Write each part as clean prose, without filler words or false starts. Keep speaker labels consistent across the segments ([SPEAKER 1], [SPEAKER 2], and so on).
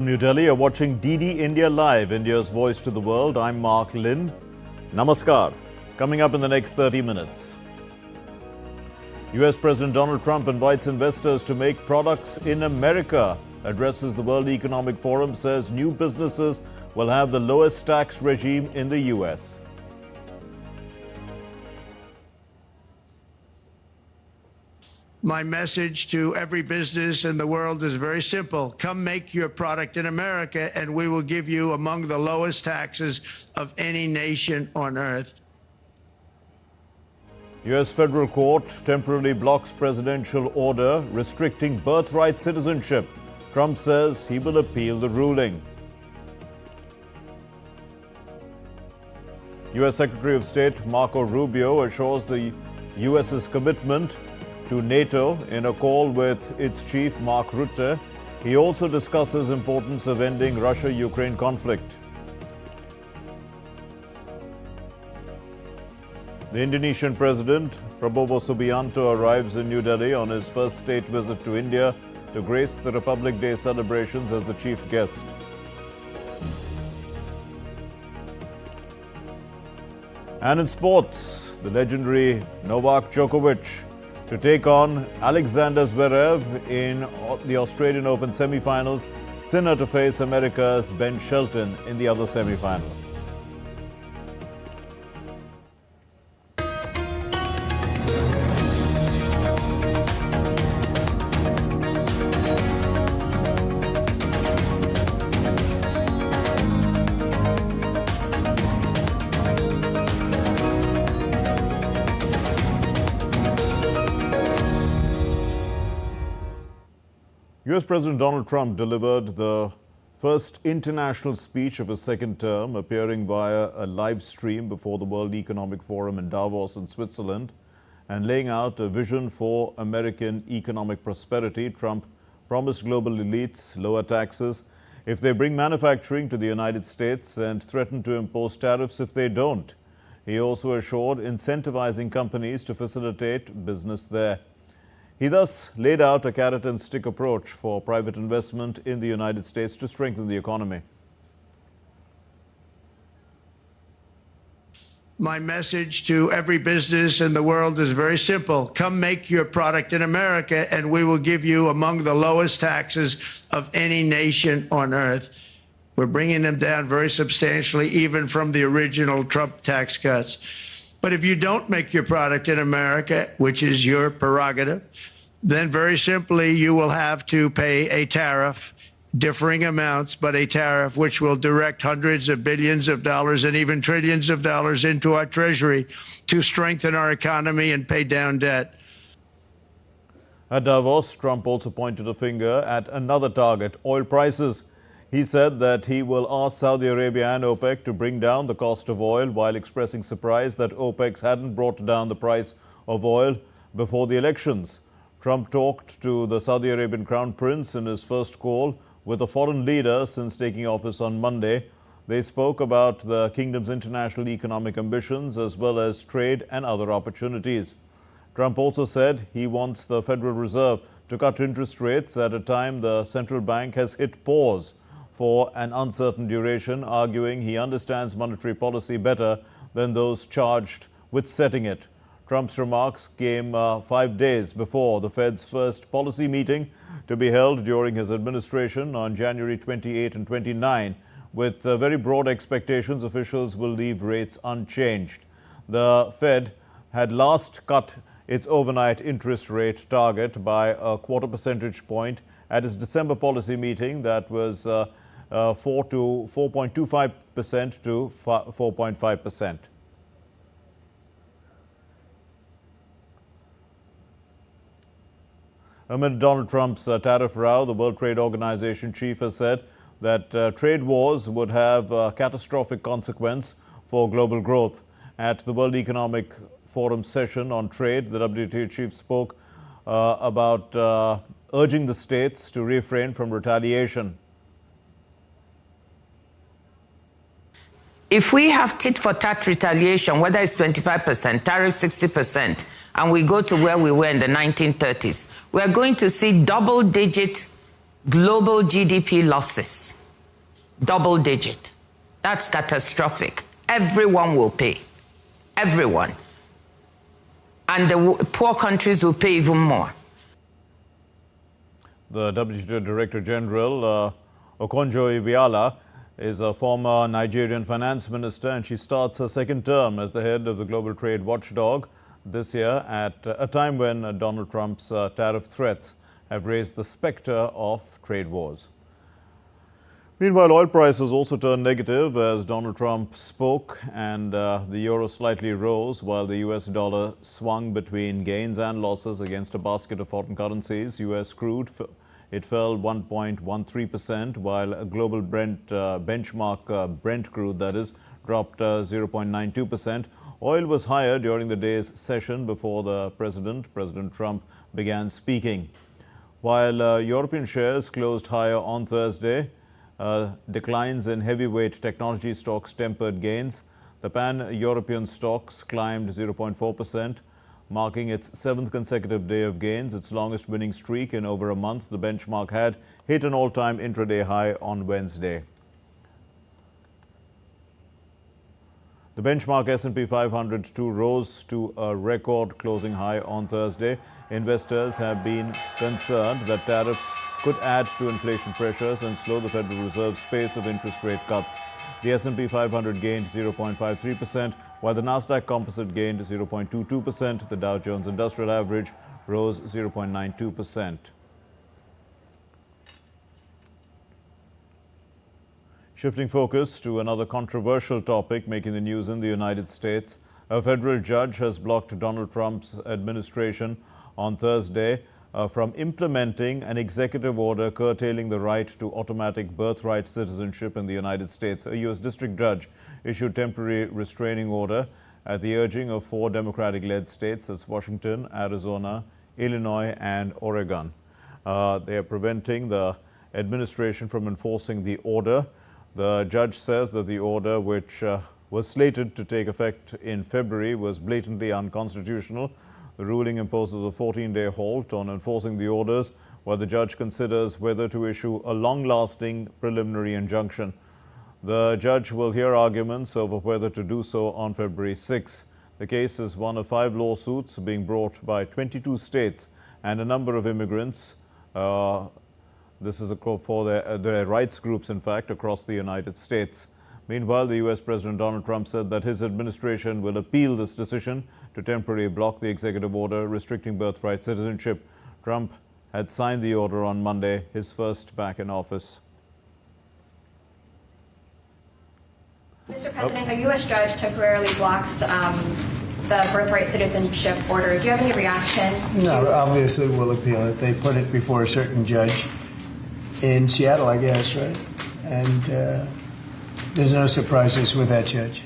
[SPEAKER 1] New Delhi, you're watching DD India Live, India's voice to the world. I'm Mark Lynn. Namaskar. Coming up in the next 30 minutes. US President Donald Trump invites investors to make products in America. Addresses the World Economic Forum, says new businesses will have the lowest tax regime in the US.
[SPEAKER 2] My message to every business in the world is very simple. Come make your product in America, and we will give you among the lowest taxes of any nation on earth.
[SPEAKER 1] U.S. federal court temporarily blocks presidential order restricting birthright citizenship. Trump says he will appeal the ruling. U.S. Secretary of State Marco Rubio assures the U.S.'s commitment to NATO in a call with its chief Mark Rutte. He also discusses importance of ending Russia-Ukraine conflict. The Indonesian President Prabowo Subianto arrives in New Delhi on his first state visit to India to grace the Republic Day celebrations as the chief guest. And in sports, the legendary Novak Djokovic to take on Alexander Zverev in the Australian Open semi-finals. Sinner to face America's Ben Shelton in the other semi-final. US President Donald Trump delivered the first international speech of his second term, appearing via a live stream before the World Economic Forum in Davos in Switzerland and laying out a vision for American economic prosperity. Trump promised global elites lower taxes if they bring manufacturing to the United States and threatened to impose tariffs if they don't. He also assured incentivizing companies to facilitate business there. He thus laid out a carrot and stick approach for private investment in the United States to strengthen the economy.
[SPEAKER 2] My message to every business in the world is very simple. Come make your product in America, and we will give you among the lowest taxes of any nation on earth. We're bringing them down very substantially, even from the original Trump tax cuts. But if you don't make your product in America, which is your prerogative, then very simply you will have to pay a tariff, differing amounts, but a tariff which will direct hundreds of billions of dollars and even trillions of dollars into our treasury to strengthen our economy and pay down debt.
[SPEAKER 1] At Davos, Trump also pointed a finger at another target, oil prices. He said that he will ask Saudi Arabia and OPEC to bring down the cost of oil, while expressing surprise that OPEC hadn't brought down the price of oil before the elections. Trump talked to the Saudi Arabian Crown Prince in his first call with a foreign leader since taking office on Monday. They spoke about the kingdom's international economic ambitions as well as trade and other opportunities. Trump also said he wants the Federal Reserve to cut interest rates at a time the central bank has hit pause for an uncertain duration, arguing he understands monetary policy better than those charged with setting it. Trump's remarks came 5 days before the Fed's first policy meeting to be held during his administration on January 28 and 29. With very broad expectations, officials will leave rates unchanged. The Fed had last cut its overnight interest rate target by a quarter percentage point at its December policy meeting. That was 4.25% to 4.5%. Amid Donald Trump's tariff row, the World Trade Organization chief has said that trade wars would have a catastrophic consequence for global growth. At the World Economic Forum session on trade, the WTO chief spoke about urging the states to refrain from retaliation.
[SPEAKER 3] If we have tit-for-tat retaliation, whether it's 25%, tariff 60%, and we go to where we were in the 1930s, we are going to see double-digit global GDP losses, double digit. That's catastrophic. Everyone will pay. Everyone. And the poor countries will pay even more.
[SPEAKER 1] The WTO Director General, Okonjo-Iweala, is a former Nigerian finance minister, and she starts her second term as the head of the global trade watchdog this year at a time when Donald Trump's tariff threats have raised the specter of trade wars. Meanwhile, oil prices also turned negative as Donald Trump spoke, and the euro slightly rose while the US dollar swung between gains and losses against a basket of foreign currencies. US crude, it fell 1.13%, while a global benchmark Brent crude, that is, dropped 0.92%. Oil was higher during the day's session before President Trump, began speaking. While European shares closed higher on Thursday, declines in heavyweight technology stocks tempered gains. The pan-European stocks climbed 0.4%, marking its seventh consecutive day of gains, its longest winning streak in over a month. The benchmark had hit an all-time intraday high on Wednesday. The benchmark S&P 500 too rose to a record closing high on Thursday. Investors have been concerned that tariffs could add to inflation pressures and slow the Federal Reserve's pace of interest rate cuts. The S&P 500 gained 0.53%, while the Nasdaq Composite gained 0.22%. The Dow Jones Industrial Average rose 0.92%. Shifting focus to another controversial topic making the news in the United States, a federal judge has blocked Donald Trump's administration on Thursday from implementing an executive order curtailing the right to automatic birthright citizenship in the United States. A U.S. district judge issued temporary restraining order at the urging of 4 Democratic-led states, that's Washington, Arizona, Illinois, and Oregon. They are preventing the administration from enforcing the order. The judge says that the order, which was slated to take effect in February, was blatantly unconstitutional. The ruling imposes a 14-day halt on enforcing the orders, while the judge considers whether to issue a long-lasting preliminary injunction. The judge will hear arguments over whether to do so on February 6. The case is one of 5 lawsuits being brought by 22 states and a number of immigrants. This is for their rights groups, in fact, across the United States. Meanwhile, the U.S. President Donald Trump said that his administration will appeal this decision to temporarily block the executive order restricting birthright citizenship. Trump had signed the order on Monday, his first back in office.
[SPEAKER 4] Mr. President, a U.S. judge temporarily blocks the birthright citizenship order. Do you have any reaction?
[SPEAKER 2] No, obviously we'll appeal it. They put it before a certain judge in Seattle, I guess, right? And there's no surprises with that judge.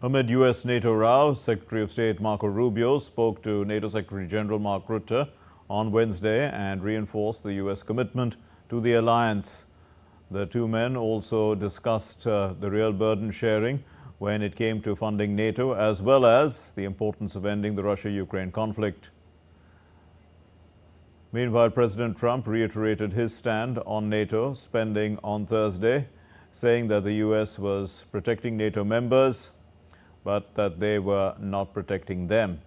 [SPEAKER 1] Amid US-NATO row, Secretary of State Marco Rubio spoke to NATO Secretary General Mark Rutte on Wednesday and reinforced the US commitment to the alliance. The two men also discussed the real burden sharing when it came to funding NATO, as well as the importance of ending the Russia-Ukraine conflict. Meanwhile, President Trump reiterated his stand on NATO spending on Thursday, saying that the US was protecting NATO members, but that they were not protecting them.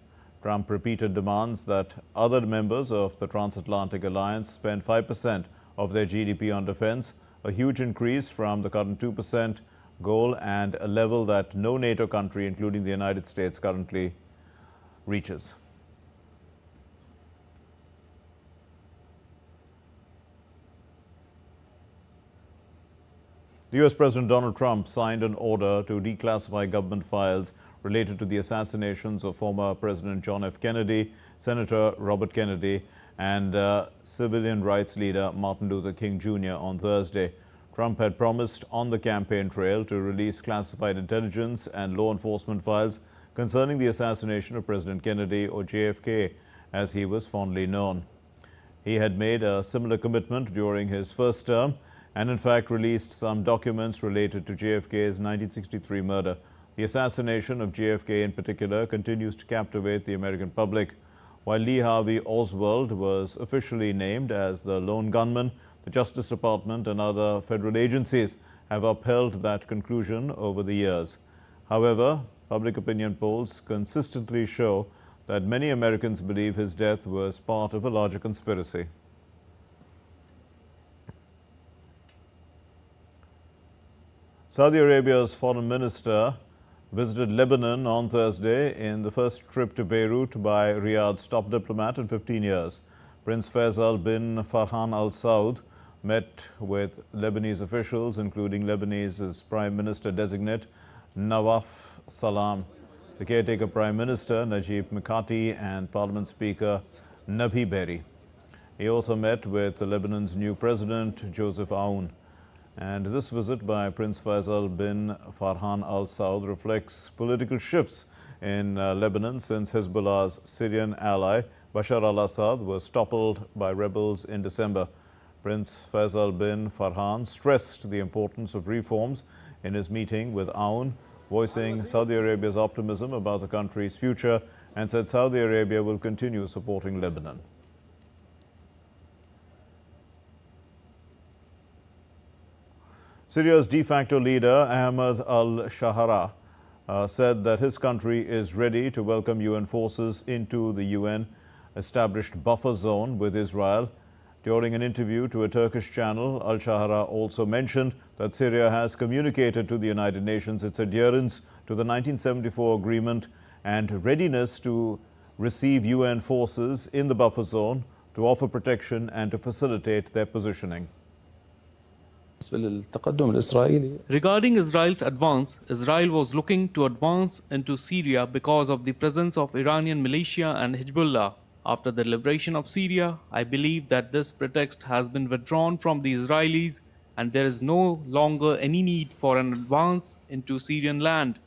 [SPEAKER 1] Trump repeated demands that other members of the transatlantic alliance spend 5% of their GDP on defense, a huge increase from the current 2% goal and a level that no NATO country, including the United States, currently reaches. The U.S. President Donald Trump signed an order to declassify government files related to the assassinations of former President John F. Kennedy, Senator Robert Kennedy, and civilian rights leader Martin Luther King Jr. on Thursday. Trump had promised on the campaign trail to release classified intelligence and law enforcement files concerning the assassination of President Kennedy, or JFK, as he was fondly known. He had made a similar commitment during his first term, and in fact released some documents related to JFK's 1963 murder. The assassination of JFK in particular continues to captivate the American public. While Lee Harvey Oswald was officially named as the lone gunman, the Justice Department and other federal agencies have upheld that conclusion over the years. However, public opinion polls consistently show that many Americans believe his death was part of a larger conspiracy. Saudi Arabia's foreign minister visited Lebanon on Thursday in the first trip to Beirut by Riyadh's top diplomat in 15 years. Prince Faisal bin Farhan Al Saud met with Lebanese officials, including Lebanese's Prime Minister-designate Nawaf Salam, the caretaker Prime Minister Najib Mikati, and Parliament Speaker Nabi Berri. He also met with Lebanon's new President, Joseph Aoun. And this visit by Prince Faisal bin Farhan Al Saud reflects political shifts in Lebanon since Hezbollah's Syrian ally Bashar al-Assad was toppled by rebels in December. Prince Faisal bin Farhan stressed the importance of reforms in his meeting with Aoun, voicing Saudi Arabia's optimism about the country's future, and said Saudi Arabia will continue supporting Lebanon. Syria's de facto leader, Ahmed al-Shahara, said that his country is ready to welcome UN forces into the UN-established buffer zone with Israel. During an interview to a Turkish channel, al-Shahara also mentioned that Syria has communicated to the United Nations its adherence to the 1974 agreement and readiness to receive UN forces in the buffer zone to offer protection and to facilitate their positioning.
[SPEAKER 5] Regarding Israel's advance, Israel was looking to advance into Syria because of the presence of Iranian militia and Hezbollah. After the liberation of Syria, I believe that this pretext has been withdrawn from the Israelis and there is no longer any need for an advance into Syrian land.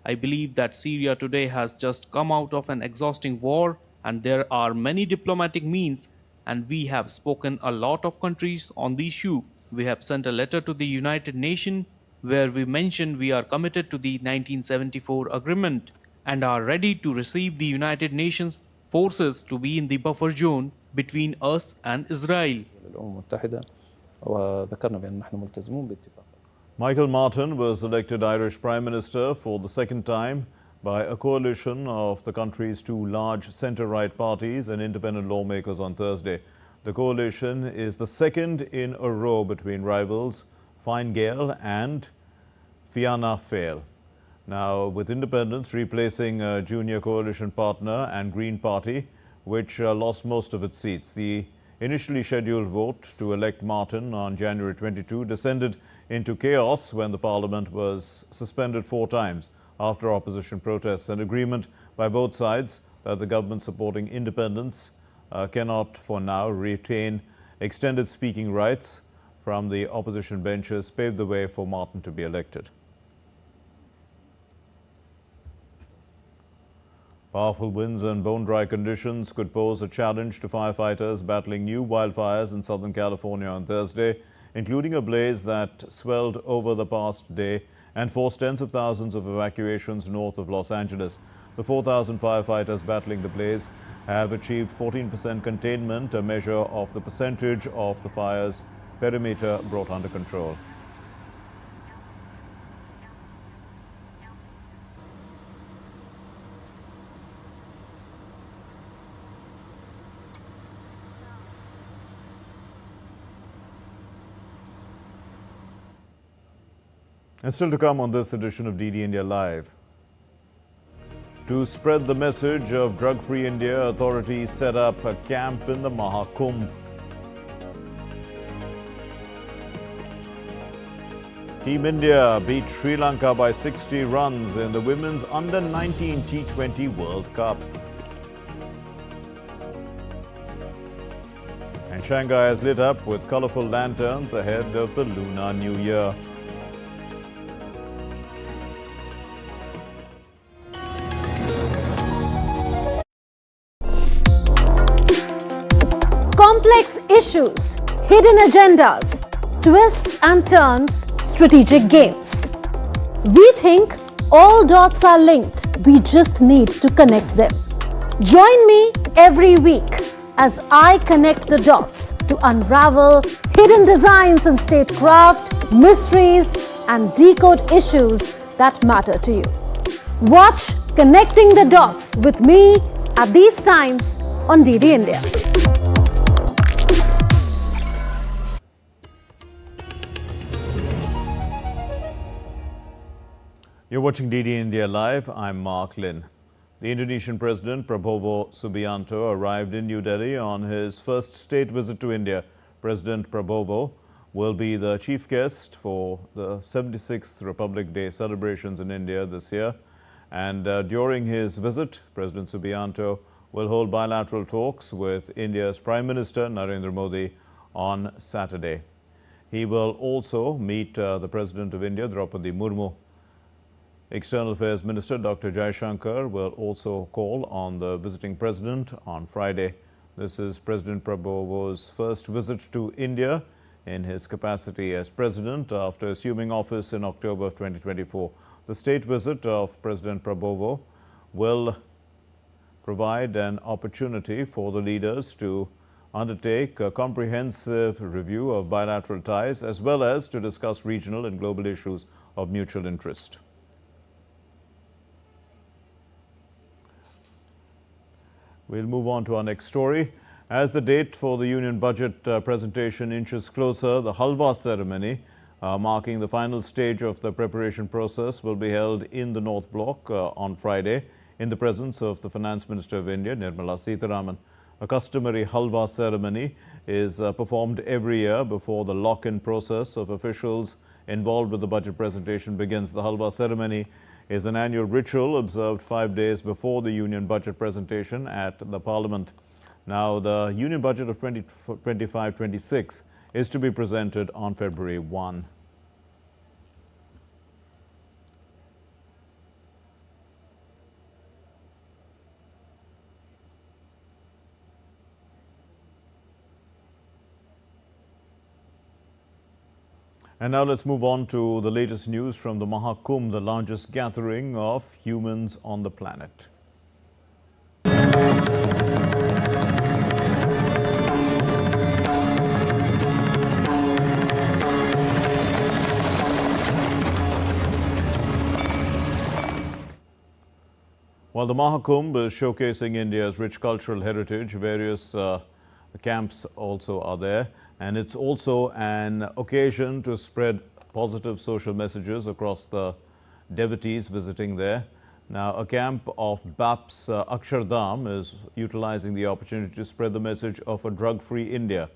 [SPEAKER 5] I believe that Syria today has just come out of an exhausting war and there are many diplomatic means, and we have spoken a lot of countries on the issue. We have sent a letter to the United Nations where we mention we are committed to the 1974 agreement and are ready to receive the United Nations forces to be in the buffer zone between us and Israel.
[SPEAKER 1] Michael Martin was elected Irish Prime Minister for the second time by a coalition of the country's two large centre-right parties and independent lawmakers on Thursday. The coalition is the second in a row between rivals Fine Gael and Fianna Fáil. Now, with independents replacing a junior coalition partner and Green Party, which lost most of its seats. The initially scheduled vote to elect Martin on January 22 descended into chaos when the parliament was suspended 4 times after opposition protests. An agreement by both sides that the government supporting independents cannot for now retain extended speaking rights from the opposition benches paved the way for Martin to be elected. Powerful winds and bone-dry conditions could pose a challenge to firefighters battling new wildfires in Southern California on Thursday, including a blaze that swelled over the past day and forced tens of thousands of evacuations north of Los Angeles. The 4,000 firefighters battling the blaze have achieved 14% containment, a measure of the percentage of the fire's perimeter brought under control. And still to come on this edition of DD India Live. To spread the message of drug-free India, authorities set up a camp in the Maha Kumbh. Team India beat Sri Lanka by 60 runs in the Women's Under-19 T20 World Cup. And Shanghai is lit up with colourful lanterns ahead of the Lunar New Year.
[SPEAKER 6] Complex issues, hidden agendas, twists and turns, strategic games. We think all dots are linked. We just need to connect them. Join me every week as I connect the dots to unravel hidden designs in statecraft, mysteries, and decode issues that matter to you. Watch Connecting the Dots with me at these times on DD India.
[SPEAKER 1] You're watching DD India Live. I'm Mark Lin. The Indonesian President Prabowo Subianto arrived in New Delhi on his first state visit to India. President Prabowo will be the chief guest for the 76th Republic Day celebrations in India this year. And during his visit, President Subianto will hold bilateral talks with India's Prime Minister Narendra Modi on Saturday. He will also meet the President of India, Draupadi Murmu. External Affairs Minister Dr. Jaishankar will also call on the visiting president on Friday. This is President Prabowo's first visit to India in his capacity as president after assuming office in October 2024. The state visit of President Prabowo will provide an opportunity for the leaders to undertake a comprehensive review of bilateral ties as well as to discuss regional and global issues of mutual interest. We'll move on to our next story. As the date for the Union Budget presentation inches closer, the Halwa ceremony, marking the final stage of the preparation process, will be held in the North Block on Friday in the presence of the Finance Minister of India, Nirmala Sitharaman. A customary Halwa ceremony is performed every year before the lock-in process of officials involved with the budget presentation begins. The Halwa ceremony is an annual ritual observed 5 days before the Union Budget presentation at the Parliament. Now, the Union Budget of 2025-26 is to be presented on February 1. And now let's move on to the latest news from the Maha Kumbh, the largest gathering of humans on the planet. While the Maha Kumbh is showcasing India's rich cultural heritage, various camps also are there. And it's also an occasion to spread positive social messages across the devotees visiting there. Now, a camp of BAP's Akshardham is utilizing the opportunity to spread the message of a drug-free India.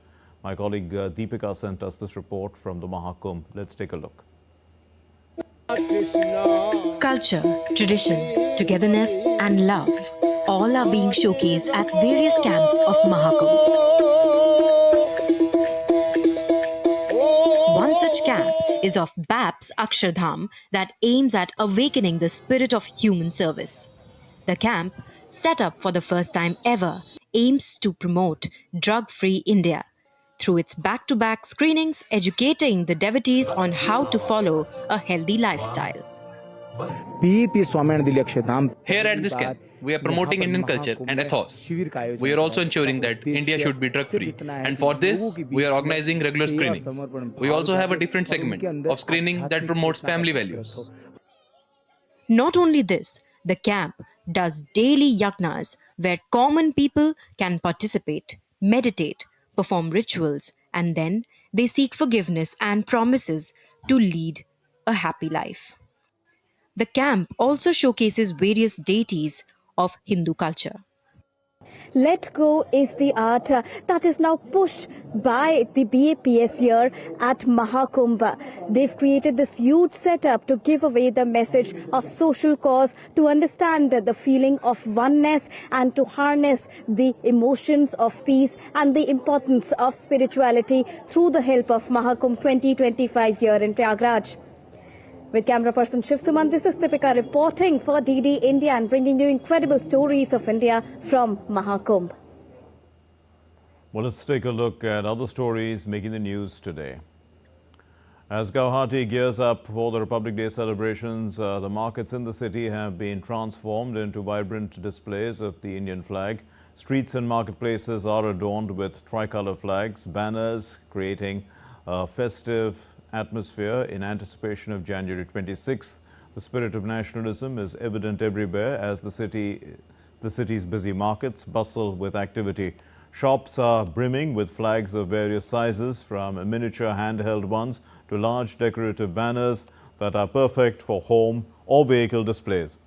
[SPEAKER 1] My colleague Deepika sent us this report from the Maha Kumbh. Let's take a look.
[SPEAKER 7] Culture, tradition, togetherness and love all are being showcased at various camps of Maha Kumbh. One such camp is of BAP's Akshardham that aims at awakening the spirit of human service. The camp, set up for the first time ever, aims to promote drug-free India through its back-to-back screenings, educating the devotees on how to follow a healthy lifestyle.
[SPEAKER 8] Here at this camp, we are promoting Indian culture and ethos. We are also ensuring that India should be drug-free. And for this, we are organizing regular screenings. We also have a different segment of screening that promotes family values.
[SPEAKER 7] Not only this, the camp does daily yagnas where common people can participate, meditate, perform rituals, and then they seek forgiveness and promises to lead a happy life. The camp also showcases various deities of Hindu culture.
[SPEAKER 9] Let Go is the art that is now pushed by the BAPS here at Maha Kumbh. They've created this huge setup to give away the message of social cause, to understand the feeling of oneness and to harness the emotions of peace and the importance of spirituality through the help of Maha Kumbh 2025 here in Prayagraj. With camera person Shiv Suman, this is Deepika reporting for DD India and bringing you incredible stories of India from Maha Kumbh.
[SPEAKER 1] Well, let's take a look at other stories making the news today. As Guwahati gears up for the Republic Day celebrations, the markets in the city have been transformed into vibrant displays of the Indian flag. Streets and marketplaces are adorned with tricolour flags, banners creating a festive atmosphere in anticipation of January 26th. The spirit of nationalism is evident everywhere as the city's busy markets bustle with activity. Shops are brimming with flags of various sizes, from miniature handheld ones to large decorative banners that are perfect for home or vehicle displays.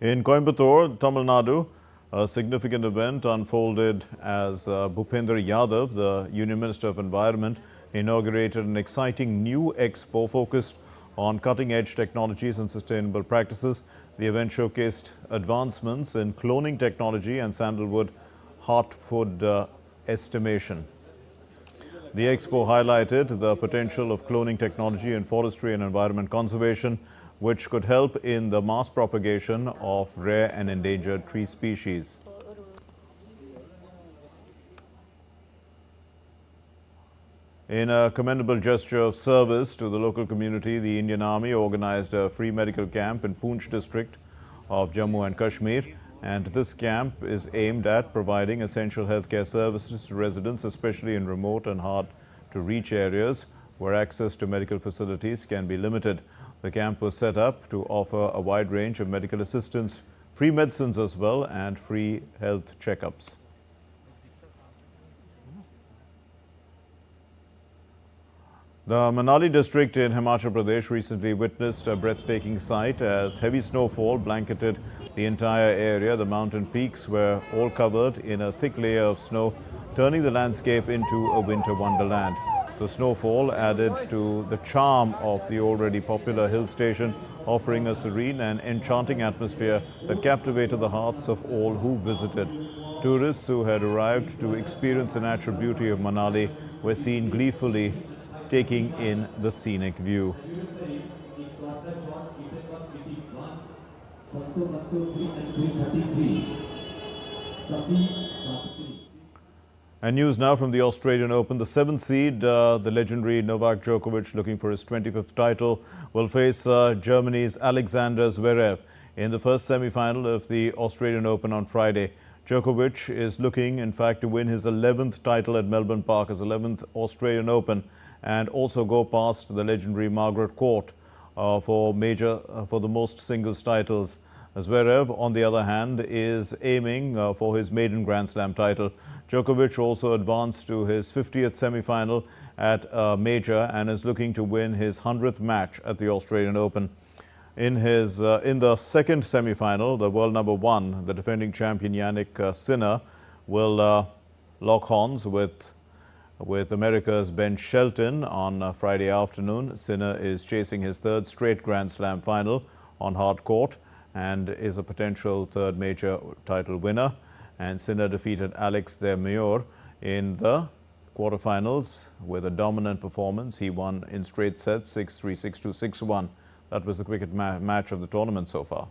[SPEAKER 1] In Coimbatore, Tamil Nadu, a significant event unfolded as Bhupendra Yadav, the Union Minister of Environment, inaugurated an exciting new expo focused on cutting-edge technologies and sustainable practices. The event showcased advancements in cloning technology and sandalwood heart food estimation. The expo highlighted the potential of cloning technology in forestry and environment conservation, which could help in the mass propagation of rare and endangered tree species. In a commendable gesture of service to the local community, the Indian Army organized a free medical camp in Poonch district of Jammu and Kashmir. And this camp is aimed at providing essential healthcare services to residents, especially in remote and hard-to-reach areas where access to medical facilities can be limited. The camp was set up to offer a wide range of medical assistance, free medicines as well, and free health checkups. The Manali district in Himachal Pradesh recently witnessed a breathtaking sight as heavy snowfall blanketed the entire area. The mountain peaks were all covered in a thick layer of snow, turning the landscape into a winter wonderland. The snowfall added to the charm of the already popular hill station, offering a serene and enchanting atmosphere that captivated the hearts of all who visited. Tourists who had arrived to experience the natural beauty of Manali were seen gleefully taking in the scenic view. And news now from the Australian Open. The 7th seed, the legendary Novak Djokovic, looking for his 25th title, will face Germany's Alexander Zverev in the first semi-final of the Australian Open on Friday. Djokovic is looking, in fact, to win his 11th title at Melbourne Park, his 11th Australian Open, and also go past the legendary Margaret Court for the most singles titles. Zverev, on the other hand, is aiming for his maiden Grand Slam title. Djokovic also advanced to his 50th semi-final at a major and is looking to win his 100th match at the Australian Open. In the second semi-final, the world number 1, the defending champion Yannick Sinner, will lock horns with America's Ben Shelton on Friday afternoon. Sinner is chasing his 3rd straight Grand Slam final on hard court and is a potential 3rd major title winner. And Sinner defeated Alex de Minaur in the quarterfinals with a dominant performance. He won in straight sets, 6-3, 6-2, 6-1. That was the quickest match of the tournament so far.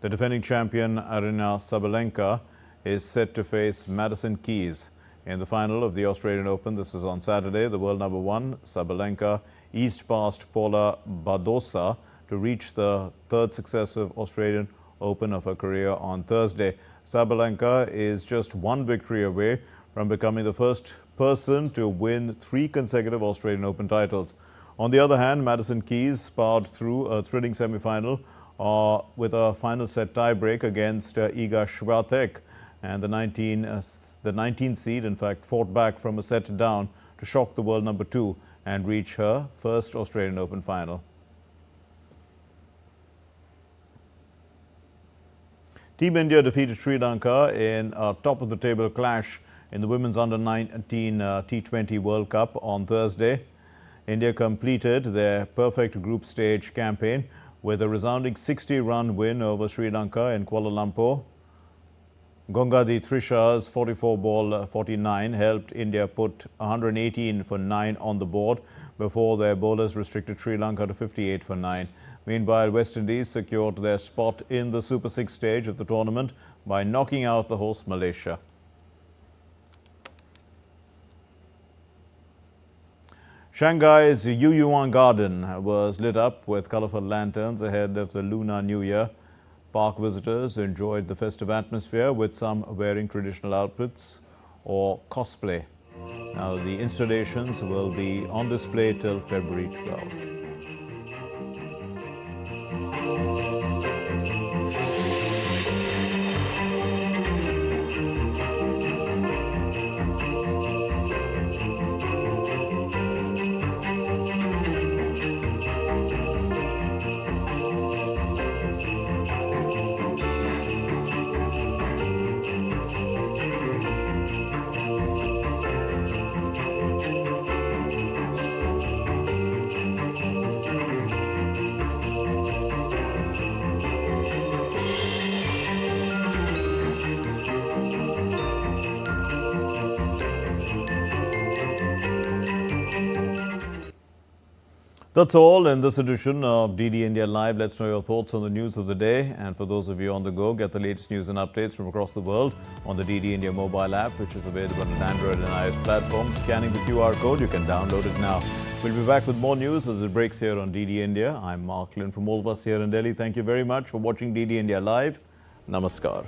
[SPEAKER 1] The defending champion Aryna Sabalenka is set to face Madison Keys in the final of the Australian Open. This is on Saturday. The world number 1, Sabalenka, eased past Paula Badosa to reach the 3rd successive Australian Open of her career on Thursday. Sabalenka is just 1 victory away from becoming the first person to win 3 consecutive Australian Open titles. On the other hand, Madison Keys powered through a thrilling semi-final with a final set tiebreak against Iga Swiatek, and the 19 seed, in fact, fought back from a set down to shock the world number 2 and reach her first Australian Open final. Team India defeated Sri Lanka in a top-of-the-table clash in the Women's Under-19 T20 World Cup on Thursday. India completed their perfect group stage campaign with a resounding 60-run win over Sri Lanka in Kuala Lumpur. Gongadi Trisha's 44-ball 49 helped India put 118 for 9 on the board before their bowlers restricted Sri Lanka to 58 for 9. Meanwhile, West Indies secured their spot in the Super 6 stage of the tournament by knocking out the host Malaysia. Shanghai's Yuyuan Garden was lit up with colorful lanterns ahead of the Lunar New Year. Park visitors enjoyed the festive atmosphere with some wearing traditional outfits or cosplay. Now, the installations will be on display till February 12. That's all in this edition of DD India Live. Let's know your thoughts on the news of the day. And for those of you on the go, get the latest news and updates from across the world on the DD India mobile app, which is available on Android and iOS platforms. Scanning the QR code, you can download it now. We'll be back with more news as it breaks here on DD India. I'm Mark Lynn from all of us here in Delhi. Thank you very much for watching DD India Live. Namaskar.